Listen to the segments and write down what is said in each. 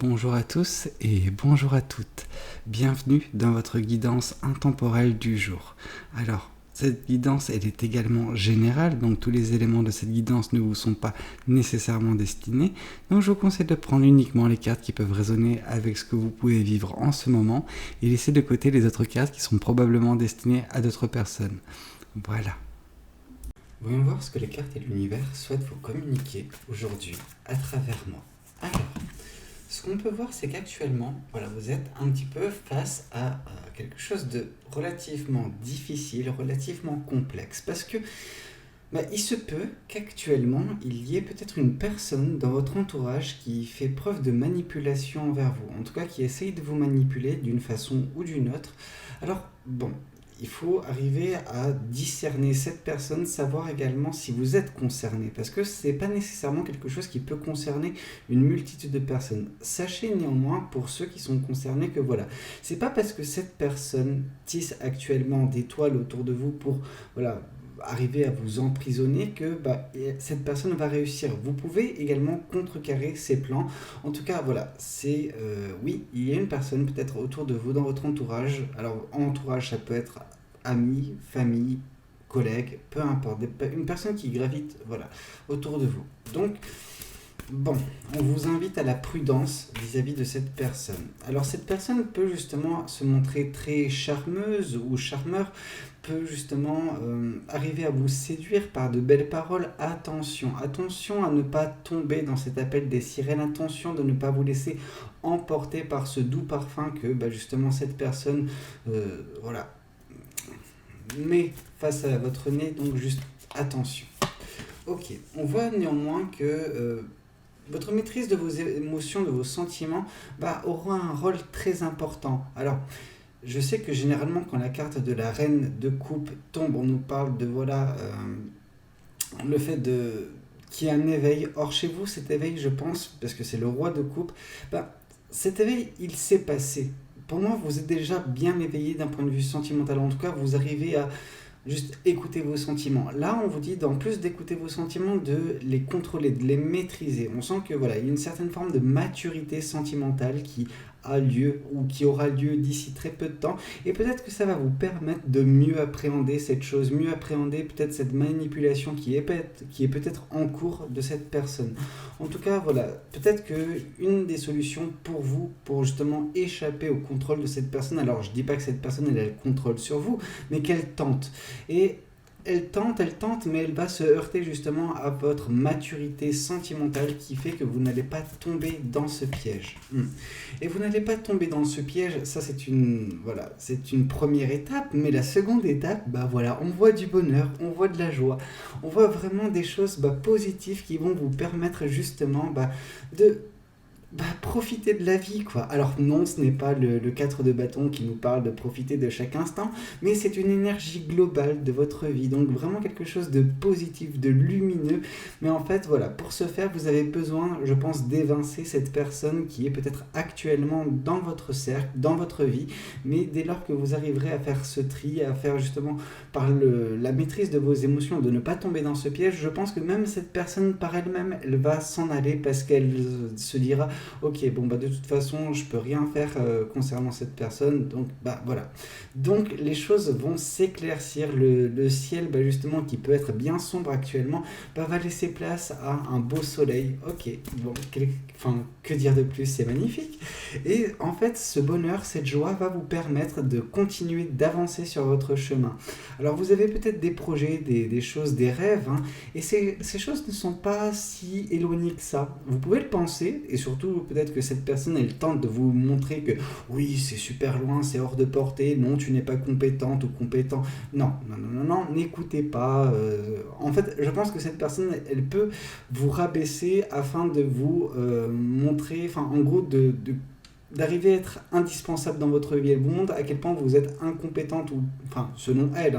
Bonjour à tous et bonjour à toutes. Bienvenue dans votre guidance intemporelle du jour. Alors, cette guidance, elle est également générale, donc tous les éléments de cette guidance ne vous sont pas nécessairement destinés. Donc je vous conseille de prendre uniquement les cartes qui peuvent résonner avec ce que vous pouvez vivre en ce moment et laisser de côté les autres cartes qui sont probablement destinées à d'autres personnes. Voilà. Voyons voir ce que les cartes et l'univers souhaitent vous communiquer aujourd'hui à travers moi. Alors, ce qu'on peut voir, c'est qu'actuellement, vous êtes un petit peu face à quelque chose de relativement difficile, relativement complexe. Parce que il se peut qu'actuellement, il y ait peut-être une personne dans votre entourage qui fait preuve de manipulation envers vous. En tout cas, qui essaye de vous manipuler d'une façon ou d'une autre. Alors, il faut arriver à discerner cette personne, savoir également si vous êtes concerné, parce que ce n'est pas nécessairement quelque chose qui peut concerner une multitude de personnes. Sachez néanmoins, pour ceux qui sont concernés, que c'est pas parce que cette personne tisse actuellement des toiles autour de vous pour, arriver à vous emprisonner que cette personne va réussir. Vous pouvez également contrecarrer ses plans. En tout cas, oui, il y a une personne peut-être autour de vous, dans votre entourage. Alors, entourage, ça peut être amis, famille, collègues, peu importe. Une personne qui gravite autour de vous. Donc, on vous invite à la prudence vis-à-vis de cette personne. Alors cette personne peut justement se montrer très charmeuse ou charmeur, peut justement arriver à vous séduire par de belles paroles. Attention à ne pas tomber dans cet appel des sirènes, attention de ne pas vous laisser emporter par ce doux parfum que justement cette personne met face à votre nez, donc juste attention. Ok, on voit néanmoins que votre maîtrise de vos émotions, de vos sentiments, aura un rôle très important. Alors, je sais que généralement, quand la carte de la reine de coupe tombe, on nous parle de le fait qu'il y ait un éveil. Or, chez vous, cet éveil, je pense, parce que c'est le roi de coupe, cet éveil, il s'est passé. Pour moi, vous êtes déjà bien éveillé d'un point de vue sentimental. En tout cas, vous arrivez à juste écouter vos sentiments. Là, on vous dit, en plus d'écouter vos sentiments, de les contrôler, de les maîtriser. On sent que il y a une certaine forme de maturité sentimentale qui a lieu ou qui aura lieu d'ici très peu de temps. Et peut-être que ça va vous permettre de mieux appréhender cette chose, mieux appréhender peut-être cette manipulation qui est peut-être en cours de cette personne. En tout cas, peut-être qu'une des solutions pour vous, pour justement échapper au contrôle de cette personne, alors je dis pas que cette personne elle a le contrôle sur vous, mais qu'elle tente. Et elle tente, mais elle va se heurter justement à votre maturité sentimentale qui fait que vous n'allez pas tomber dans ce piège. Et vous n'allez pas tomber dans ce piège, ça c'est une première étape, mais la seconde étape, on voit du bonheur, on voit de la joie, on voit vraiment des choses positives qui vont vous permettre justement de profiter de la vie, quoi. Alors non, ce n'est pas le 4 de bâton qui nous parle de profiter de chaque instant, mais c'est une énergie globale de votre vie, donc vraiment quelque chose de positif, de lumineux. Mais en fait, pour ce faire, vous avez besoin, je pense, d'évincer cette personne qui est peut-être actuellement dans votre cercle, dans votre vie, mais dès lors que vous arriverez à faire ce tri, à faire justement par la maîtrise de vos émotions, de ne pas tomber dans ce piège, je pense que même cette personne par elle-même, elle va s'en aller parce qu'elle se dira ok, de toute façon, je peux rien faire concernant cette personne, donc voilà. Donc les choses vont s'éclaircir, le ciel justement qui peut être bien sombre actuellement, va laisser place à un beau soleil. Ok, que dire de plus, c'est magnifique. Et en fait, ce bonheur, cette joie va vous permettre de continuer d'avancer sur votre chemin. Alors vous avez peut-être des projets, des choses, des rêves, et ces choses ne sont pas si éloignées que ça. Vous pouvez le penser, et surtout peut-être que cette personne elle tente de vous montrer que oui c'est super loin, c'est hors de portée, non tu n'es pas compétente ou compétent, non, n'écoutez pas. En fait je pense que cette personne elle peut vous rabaisser afin de vous montrer, en gros d'arriver à être indispensable dans votre vie. Elle vous montre à quel point vous êtes incompétente, ou selon elle,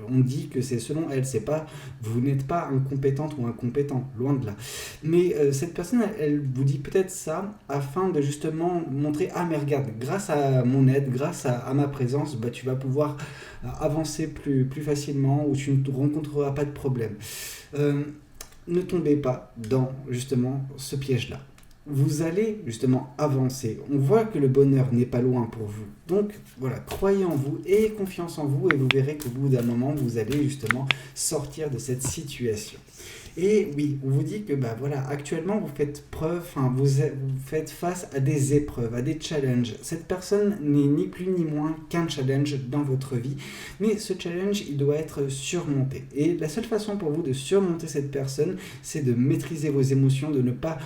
on dit que c'est selon elle, c'est pas, vous n'êtes pas incompétente ou incompétent, loin de là. Mais cette personne, elle vous dit peut-être ça afin de justement montrer, mais regarde, grâce à mon aide, grâce à ma présence, tu vas pouvoir avancer plus facilement, ou tu ne rencontreras pas de problème. Ne tombez pas dans justement ce piège-là. vous allez justement avancer. On voit que le bonheur n'est pas loin pour vous. Donc voilà, croyez en vous, ayez confiance en vous et vous verrez qu'au bout d'un moment, vous allez justement sortir de cette situation. Et oui, on vous dit que bah voilà, actuellement vous faites preuve, vous faites face à des épreuves, à des challenges. Cette personne n'est ni plus ni moins qu'un challenge dans votre vie, mais ce challenge, il doit être surmonté. Et la seule façon pour vous de surmonter cette personne, c'est de maîtriser vos émotions, de ne pas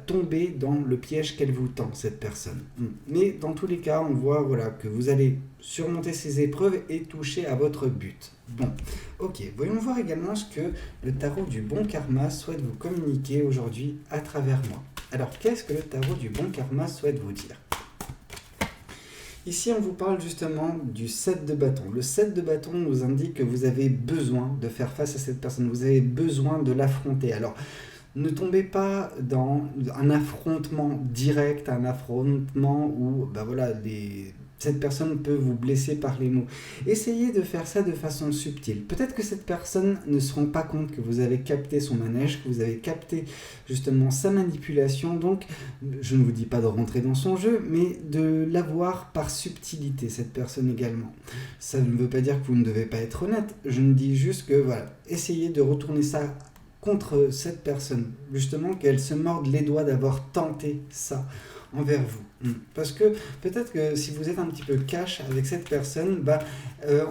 tomber dans le piège qu'elle vous tend, cette personne. Mais dans tous les cas, on voit que vous allez surmonter ces épreuves et toucher à votre but. Bon, ok, voyons voir également ce que le tarot du bon karma souhaite vous communiquer aujourd'hui à travers moi. Alors, qu'est-ce que le tarot du bon karma souhaite vous dire ? Ici, on vous parle justement du 7 de bâton. Le 7 de bâton nous indique que vous avez besoin de faire face à cette personne, vous avez besoin de l'affronter. Alors, ne tombez pas dans un affrontement direct, un affrontement où cette personne peut vous blesser par les mots. Essayez de faire ça de façon subtile. Peut-être que cette personne ne se rend pas compte que vous avez capté son manège, que vous avez capté justement sa manipulation. Donc, je ne vous dis pas de rentrer dans son jeu, mais de l'avoir par subtilité, cette personne également. Ça ne veut pas dire que vous ne devez pas être honnête. Je ne dis juste que, essayez de retourner ça contre cette personne, justement qu'elle se morde les doigts d'avoir tenté ça envers vous. Parce que peut-être que si vous êtes un petit peu cash avec cette personne,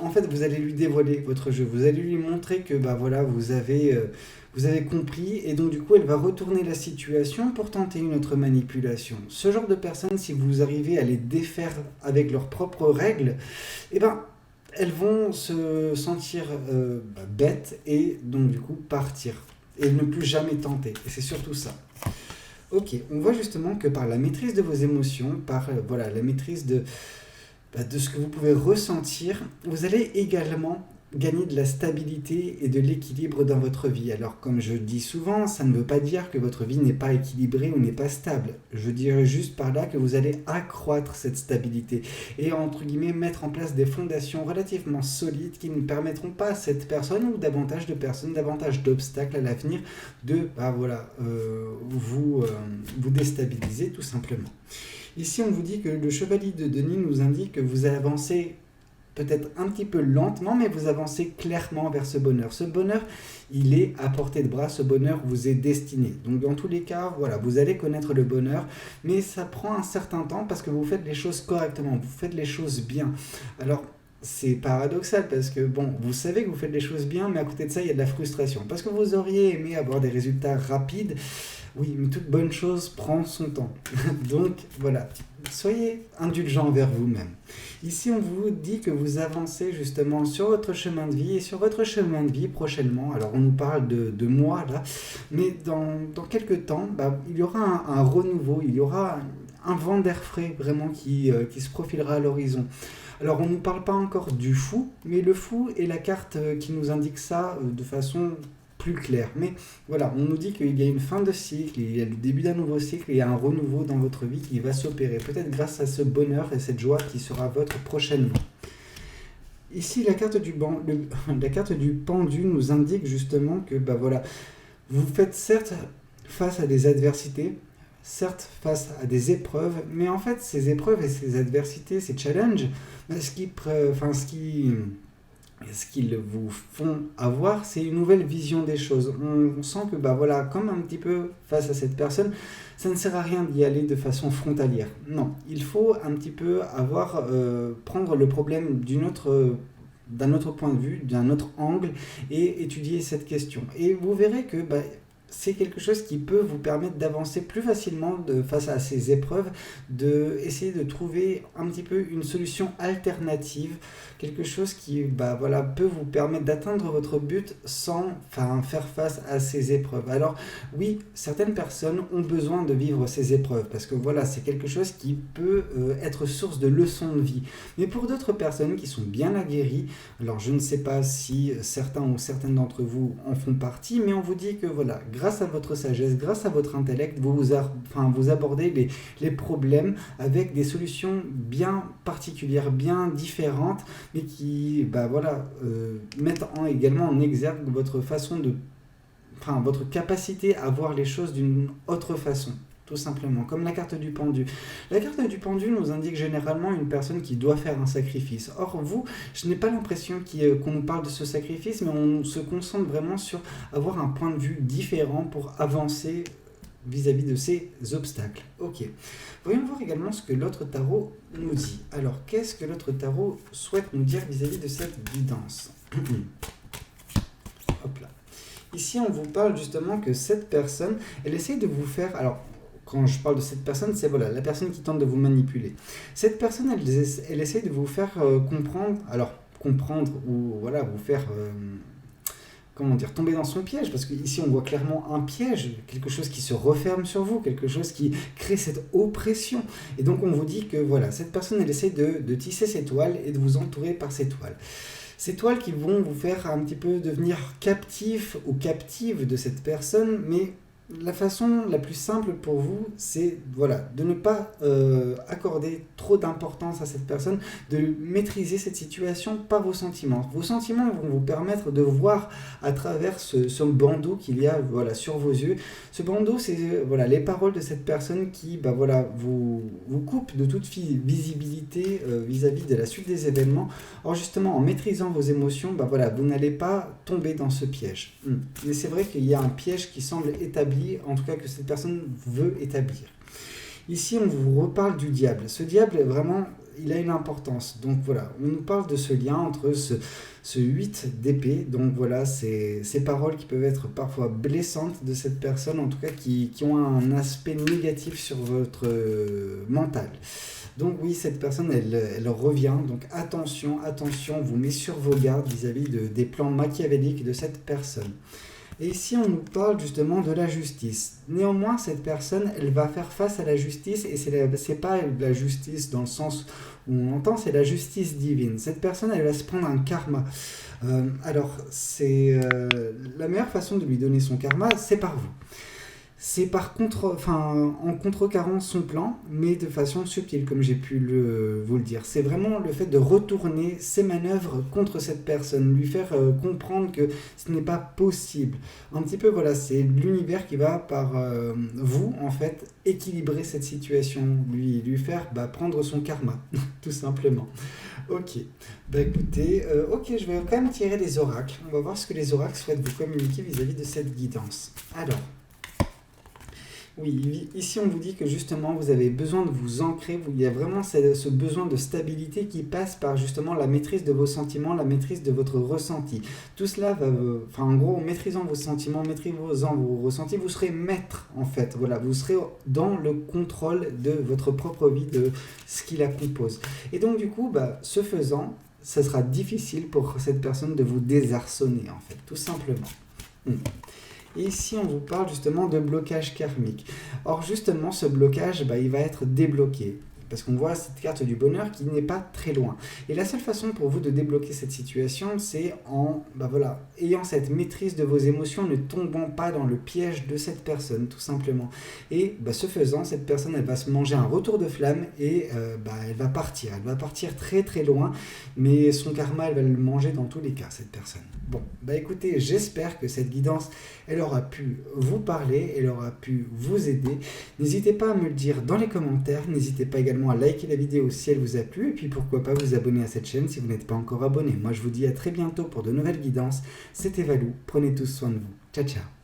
en fait vous allez lui dévoiler votre jeu, vous allez lui montrer que vous avez compris, et donc du coup elle va retourner la situation pour tenter une autre manipulation. Ce genre de personnes, si vous arrivez à les défaire avec leurs propres règles, elles vont se sentir bêtes et donc du coup partir et ne plus jamais tenter. Et c'est surtout ça. Ok, on voit justement que par la maîtrise de vos émotions, par la maîtrise de ce que vous pouvez ressentir, vous allez également gagner de la stabilité et de l'équilibre dans votre vie. Alors, comme je dis souvent, ça ne veut pas dire que votre vie n'est pas équilibrée ou n'est pas stable. Je dirais juste par là que vous allez accroître cette stabilité et, entre guillemets, mettre en place des fondations relativement solides qui ne permettront pas à cette personne ou davantage de personnes, davantage d'obstacles à l'avenir de vous déstabiliser tout simplement. Ici, on vous dit que le chevalier de Denis nous indique que vous avancez peut-être un petit peu lentement, mais vous avancez clairement vers ce bonheur. Ce bonheur, il est à portée de bras, ce bonheur vous est destiné. Donc dans tous les cas, vous allez connaître le bonheur, mais ça prend un certain temps parce que vous faites les choses correctement, vous faites les choses bien. Alors, c'est paradoxal parce que, vous savez que vous faites les choses bien, mais à côté de ça, il y a de la frustration. Parce que vous auriez aimé avoir des résultats rapides. Oui, mais toute bonne chose prend son temps. Donc, soyez indulgents envers vous-même. Ici, on vous dit que vous avancez justement sur votre chemin de vie et sur votre chemin de vie prochainement. Alors, on nous parle de mois là, mais dans quelques temps, il y aura un renouveau, il y aura un vent d'air frais vraiment qui se profilera à l'horizon. Alors, on ne nous parle pas encore du fou, mais le fou est la carte qui nous indique ça de façon plus clair. Mais on nous dit qu'il y a une fin de cycle, il y a le début d'un nouveau cycle, et il y a un renouveau dans votre vie qui va s'opérer, peut-être grâce à ce bonheur et cette joie qui sera votre prochainement. Ici, la carte du pendu nous indique justement que vous faites certes face à des adversités, certes face à des épreuves, mais en fait ces épreuves et ces adversités, ces challenges, ce qu'ils vous font avoir, c'est une nouvelle vision des choses. On sent que, comme un petit peu face à cette personne, ça ne sert à rien d'y aller de façon frontalière. Non, il faut un petit peu prendre le problème d'un autre point de vue, d'un autre angle, et étudier cette question. Et vous verrez que c'est quelque chose qui peut vous permettre d'avancer plus facilement face à ces épreuves, d'essayer de trouver un petit peu une solution alternative, quelque chose qui peut vous permettre d'atteindre votre but sans faire face à ces épreuves. Alors oui, certaines personnes ont besoin de vivre ces épreuves parce que c'est quelque chose qui peut être source de leçons de vie. Mais pour d'autres personnes qui sont bien aguerries, alors je ne sais pas si certains ou certaines d'entre vous en font partie, mais on vous dit que grâce à votre sagesse, grâce à votre intellect, vous abordez les problèmes avec des solutions bien particulières, bien différentes, mais qui mettent également en exergue votre façon votre capacité à voir les choses d'une autre façon. tout simplement, comme la carte du pendu. La carte du pendu nous indique généralement une personne qui doit faire un sacrifice. Or, vous, je n'ai pas l'impression qu'on nous parle de ce sacrifice, mais on se concentre vraiment sur avoir un point de vue différent pour avancer vis-à-vis de ces obstacles. Ok. Voyons voir également ce que l'autre tarot nous dit. Alors, qu'est-ce que l'autre tarot souhaite nous dire vis-à-vis de cette guidance? Hop là. Ici, on vous parle justement que cette personne, elle essaye de vous faire... Alors, quand je parle de cette personne, c'est voilà, la personne qui tente de vous manipuler. Cette personne, elle essaye de vous faire comprendre... Alors, comprendre ou voilà, vous faire... comment dire, tomber dans son piège, parce qu'ici on voit clairement un piège, quelque chose qui se referme sur vous, quelque chose qui crée cette oppression. Et donc on vous dit que voilà, cette personne elle essaie de tisser ses toiles et de vous entourer par ces toiles. Ces toiles qui vont vous faire un petit peu devenir captif ou captive de cette personne, mais la façon la plus simple pour vous, c'est voilà, de ne pas accorder trop d'importance à cette personne, de maîtriser cette situation par vos sentiments. Vos sentiments vont vous permettre de voir à travers ce bandeau qu'il y a voilà, sur vos yeux. Ce bandeau, c'est voilà, les paroles de cette personne qui voilà, vous coupe de toute visibilité vis-à-vis de la suite des événements. Or justement, en maîtrisant vos émotions, voilà, vous n'allez pas tomber dans ce piège. Mais c'est vrai qu'il y a un piège qui semble établi, en tout cas que cette personne veut établir. Ici, on vous reparle du diable. Ce diable, vraiment, il a une importance. Donc voilà, on nous parle de ce lien entre ce 8 d'épée. Donc voilà, ces paroles qui peuvent être parfois blessantes de cette personne, en tout cas qui ont un aspect négatif sur votre mental. Donc oui, cette personne, elle revient. Donc attention, attention, vous met sur vos gardes vis-à-vis des plans machiavéliques de cette personne. Et ici, on nous parle justement de la justice. Néanmoins, cette personne, elle va faire face à la justice, et c'est pas la justice dans le sens où on entend, c'est la justice divine. Cette personne, elle va se prendre un karma. Alors, c'est la meilleure façon de lui donner son karma, c'est par vous. C'est en contrecarrant son plan, mais de façon subtile, comme j'ai pu vous le dire. C'est vraiment le fait de retourner ses manœuvres contre cette personne, lui faire comprendre que ce n'est pas possible. Un petit peu, voilà, c'est l'univers qui va, par vous, en fait, équilibrer cette situation, lui faire prendre son karma, tout simplement. Ok, écoutez, je vais quand même tirer les oracles. On va voir ce que les oracles souhaitent vous communiquer vis-à-vis de cette guidance. Alors... oui, ici on vous dit que justement vous avez besoin de vous ancrer, il y a vraiment ce besoin de stabilité qui passe par justement la maîtrise de vos sentiments, la maîtrise de votre ressenti. Tout cela va, en gros, en maîtrisant vos sentiments, maîtrisant vos ressentis, vous serez maître en fait, voilà, vous serez dans le contrôle de votre propre vie, de ce qui la compose. Et donc du coup, ce faisant, ça sera difficile pour cette personne de vous désarçonner en fait, tout simplement. Et ici, on vous parle justement de blocage karmique. Or, justement, ce blocage, il va être débloqué. Parce qu'on voit cette carte du bonheur qui n'est pas très loin. Et la seule façon pour vous de débloquer cette situation, c'est en ayant cette maîtrise de vos émotions, ne tombant pas dans le piège de cette personne, tout simplement. Et ce faisant, cette personne, elle va se manger un retour de flamme et elle va partir. Elle va partir très très loin, mais son karma, elle va le manger dans tous les cas, cette personne. Bon, écoutez, j'espère que cette guidance, elle aura pu vous parler, elle aura pu vous aider. N'hésitez pas à me le dire dans les commentaires, n'hésitez pas également à liker la vidéo si elle vous a plu, et puis pourquoi pas vous abonner à cette chaîne si vous n'êtes pas encore abonné. Moi je vous dis à très bientôt pour de nouvelles guidances. C'était Valou, prenez tous soin de vous. Ciao ciao.